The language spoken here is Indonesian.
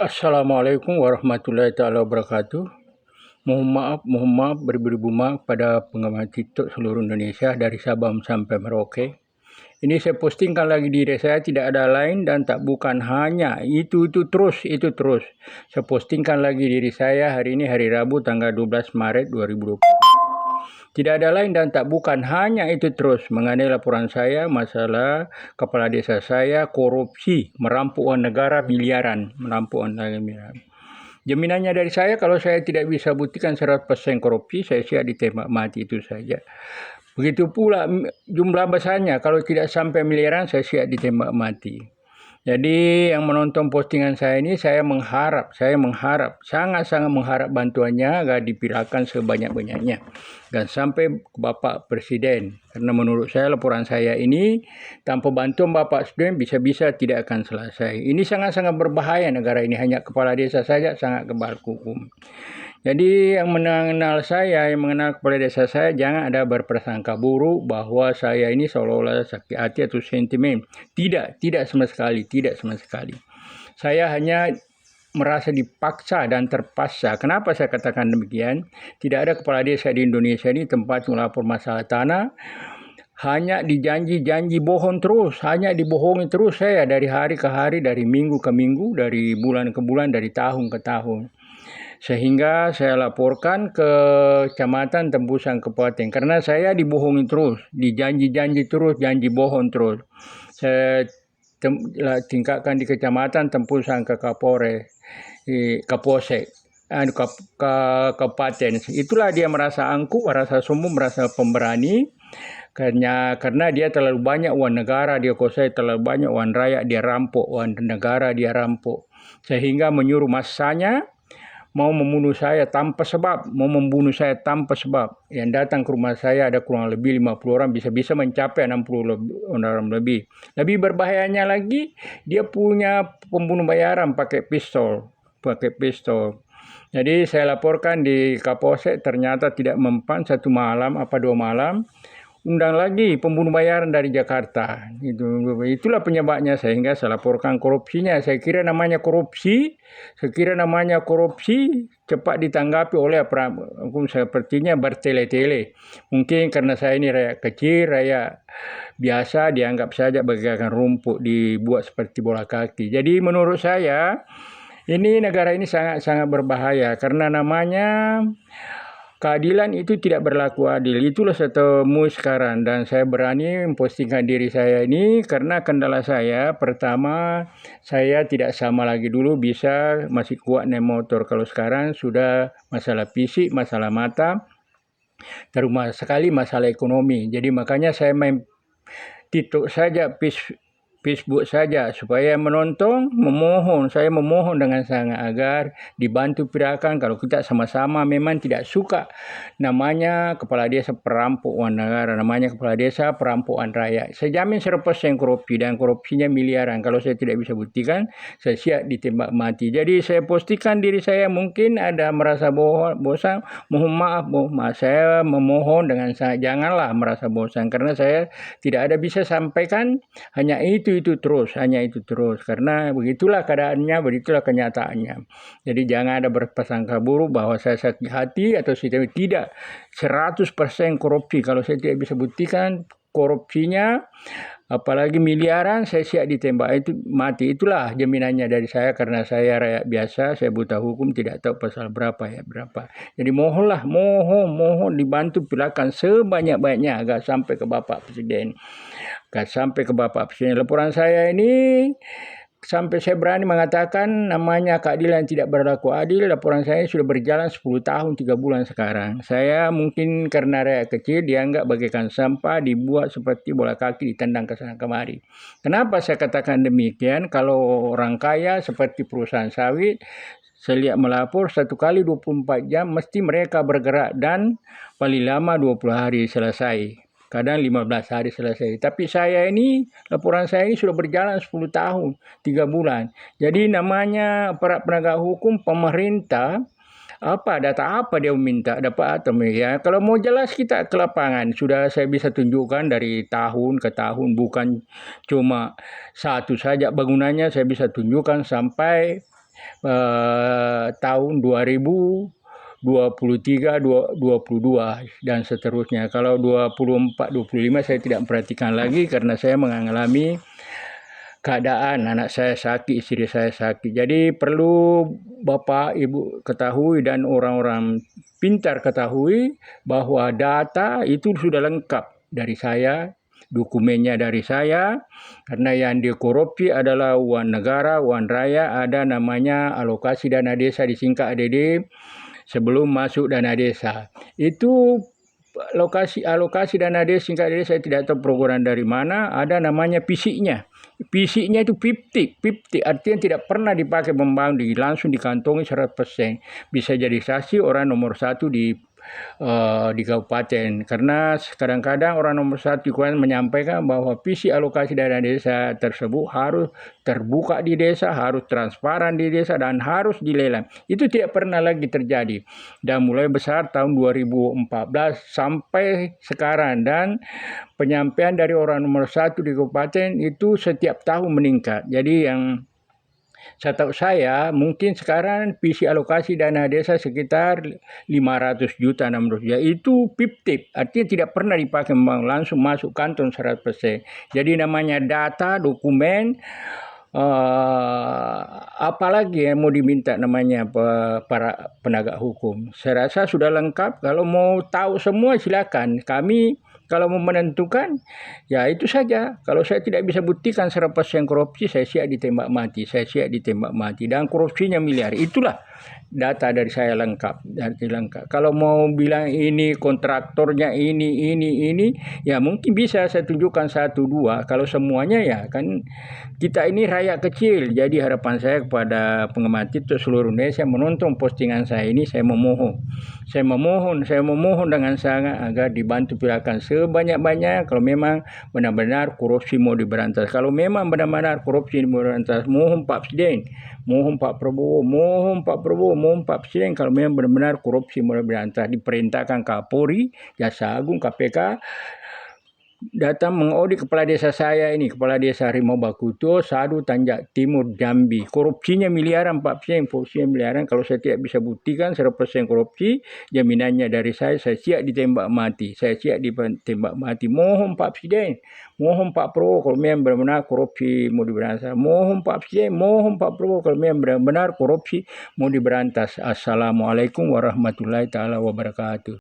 Assalamualaikum warahmatullahi taala wabarakatuh. Mohon maaf beribu-ribu maaf pada penggemar TikTok seluruh Indonesia dari Sabang sampai Merauke. Ini saya postingkan lagi diri saya, tidak ada lain dan tak bukan hanya itu terus. Saya postingkan lagi diri saya hari ini hari Rabu tanggal 12 Maret 2020. Tidak ada lain dan tak bukan hanya itu terus mengenai laporan saya masalah kepala desa saya korupsi, merampok uang negara miliaran, Jaminannya dari saya, kalau saya tidak bisa buktikan 100% korupsi, saya siap ditembak mati, itu saja. Begitu pula jumlah besarnya, kalau tidak sampai miliaran, saya siap ditembak mati. Jadi yang menonton postingan saya ini, saya mengharap, sangat-sangat mengharap bantuannya agar dipiralkan sebanyak-banyaknya dan sampai ke Bapak Presiden. Karena menurut saya laporan saya ini tanpa bantuan Bapak Presiden bisa-bisa tidak akan selesai. Ini sangat-sangat berbahaya negara ini, hanya kepala desa saja sangat kebal hukum. Jadi yang mengenal saya, yang mengenal kepala desa saya, jangan ada berprasangka buruk bahwa saya ini seolah-olah sakit hati atau sentimen. Tidak sama sekali. Saya hanya merasa dipaksa dan terpaksa. Kenapa saya katakan demikian? Tidak ada kepala desa di Indonesia ini tempat melapor masalah tanah. Hanya dijanji bohong terus, hanya dibohongi terus saya dari hari ke hari, dari minggu ke minggu, dari bulan ke bulan, dari tahun ke tahun. Sehingga saya laporkan ke kecamatan tembusan kabupaten karena saya dibohongi terus, dijanji terus, janji bohong terus. Saya tingkatkan di kecamatan tembusan ke Kapolres, Kapolsek, kabupaten. Itulah dia merasa angkuh, merasa sombong, merasa pemberani. Karena dia terlalu banyak uang negara dia kuasai, terlalu banyak uang rakyat dia rampok, uang negara dia rampok, sehingga menyuruh masanya mau membunuh saya tanpa sebab, Yang datang ke rumah saya ada kurang lebih 50 orang, bisa-bisa mencapai 60 orang lebih. Lebih berbahayanya lagi, dia punya pembunuh bayaran pakai pistol. Jadi saya laporkan di Kapolsek, ternyata tidak mempan 1 malam apa 2 malam. Undang lagi pembunuh bayaran dari Jakarta. Itulah penyebabnya, sehingga saya laporkan korupsinya. Saya kira namanya korupsi cepat ditanggapi oleh hukum, sepertinya bertele-tele. Mungkin karena saya ini rakyat kecil, rakyat biasa, dianggap saja bagaikan rumput, dibuat seperti bola kaki. Jadi menurut saya ini negara ini sangat-sangat berbahaya karena namanya keadilan itu tidak berlaku adil. Itulah saya temui sekarang, dan saya berani mempostingkan diri saya ini karena kendala saya. Pertama, saya tidak sama lagi dulu, masih kuat naik motor. Kalau sekarang sudah masalah fisik, masalah mata, terutama sekali masalah ekonomi. Jadi makanya saya main TikTok saja, Facebook saja, supaya menonton, saya memohon dengan sangat agar dibantu pirakan. Kalau kita sama-sama memang tidak suka namanya kepala desa perampok uang negara, namanya kepala desa perampokan rakyat. Saya jamin 100% korupsi, dan korupsinya miliaran. Kalau saya tidak bisa buktikan, saya siap ditembak mati. Jadi saya postingkan diri saya, mungkin ada merasa bosan, mohon maaf. Saya memohon dengan sangat, janganlah merasa bosan, karena saya tidak ada bisa sampaikan hanya itu terus, karena begitulah keadaannya, begitulah kenyataannya. Jadi jangan ada berprasangka buruk bahwa saya sakit hati atau tidak. 100% korupsi. Kalau saya tidak bisa buktikan korupsinya, apalagi miliaran, saya siap ditembak mati. Itulah jaminannya dari saya, karena saya rakyat biasa, saya buta hukum, tidak tahu pasal berapa. Jadi mohon dibantu pilakan sebanyak-banyaknya agar sampai ke Bapak Presiden. Laporan saya ini sampai saya berani mengatakan namanya keadilan tidak berlaku adil. Laporan saya sudah berjalan 10 tahun 3 bulan sekarang. Saya mungkin karena rakyat kecil dianggap bagaikan sampah, dibuat seperti bola kaki, ditendang ke sana kemari. Kenapa saya katakan demikian? Kalau orang kaya seperti perusahaan sawit, saya lihat melapor 1 kali 24 jam mesti mereka bergerak, dan paling lama 20 hari selesai. Kadang 15 hari selesai. Tapi saya ini, laporan saya ini sudah berjalan 10 tahun, 3 bulan. Jadi namanya aparat penegak hukum, pemerintah, data apa dia meminta, dapat atau ya. Kalau mau jelas kita ke lapangan, sudah saya bisa tunjukkan dari tahun ke tahun, bukan cuma satu saja bangunannya, saya bisa tunjukkan sampai tahun 2023, 22 dan seterusnya. Kalau 24, 25 saya tidak memperhatikan lagi karena saya mengalami keadaan anak saya sakit, istri saya sakit. Jadi perlu Bapak Ibu ketahui dan orang-orang pintar ketahui bahwa data itu sudah lengkap dari saya, dokumennya dari saya, karena yang dikorupsi adalah uang negara, uang raya, ada namanya alokasi dana desa, disingkat ADD, sebelum masuk dana desa. Itu alokasi dana desa, singkat ADD, saya tidak tahu program dari mana, ada namanya PISIK-nya. PISIK-nya itu 50, artinya tidak pernah dipakai membangun, langsung dikantongi 100%. Bisa jadi saksi orang nomor 1 di kabupaten, karena kadang-kadang orang nomor 1 menyampaikan bahwa visi alokasi dana desa tersebut harus terbuka di desa, harus transparan di desa, dan harus dilelang. Itu tidak pernah lagi terjadi dan mulai besar tahun 2014 sampai sekarang, dan penyampaian dari orang nomor 1 di kabupaten itu setiap tahun meningkat. Jadi yang setahu saya mungkin sekarang visi alokasi dana desa sekitar 500 juta, 600 juta. Itu fiktif, artinya tidak pernah dipakai membangun, langsung masuk kantong 100%. Jadi namanya data, dokumen, apalagi yang mau diminta namanya para penegak hukum. Saya rasa sudah lengkap. Kalau mau tahu semua silakan. Kami kalau mau menentukan, ya itu saja. Kalau saya tidak bisa buktikan 100% korupsi, saya siap ditembak mati. Saya siap ditembak mati. Dan korupsinya miliar. Itulah data dari saya lengkap. Kalau mau bilang ini kontraktornya ini, ya mungkin bisa saya tunjukkan 1-2. Kalau semuanya ya kan kita ini rakyat kecil. Jadi harapan saya kepada pengamati seluruh Indonesia menonton postingan saya ini, saya memohon dengan sangat agar dibantu pihakkan sebanyak-banyak. Kalau memang benar-benar korupsi mau diberantas, kalau memang benar-benar korupsi mau diberantas, mohon Pak Presiden, mohon Pak Prabowo, mohon Pak Presiden, kalau memang benar-benar korupsi mau diberantas, diperintahkan Kapolri, Jaksa Agung, KPK datang mengaudit kepala desa saya ini, kepala desa Harimau Bakuto, Sadu, Tanjak Timur, Jambi. Korupsinya miliaran, Pak Presiden, korupsinya miliaran. Kalau saya tidak bisa buktikan 100% korupsi, jaminannya dari saya siap ditembak mati. Saya siap ditembak mati. Mohon Pak Presiden, mohon Pak Prabowo, kalau memang benar-benar korupsi mau diberantas. Mohon Pak Presiden, mohon Pak Prabowo, kalau memang benar-benar korupsi mau diberantas. Assalamualaikum warahmatullahi taala wabarakatuh.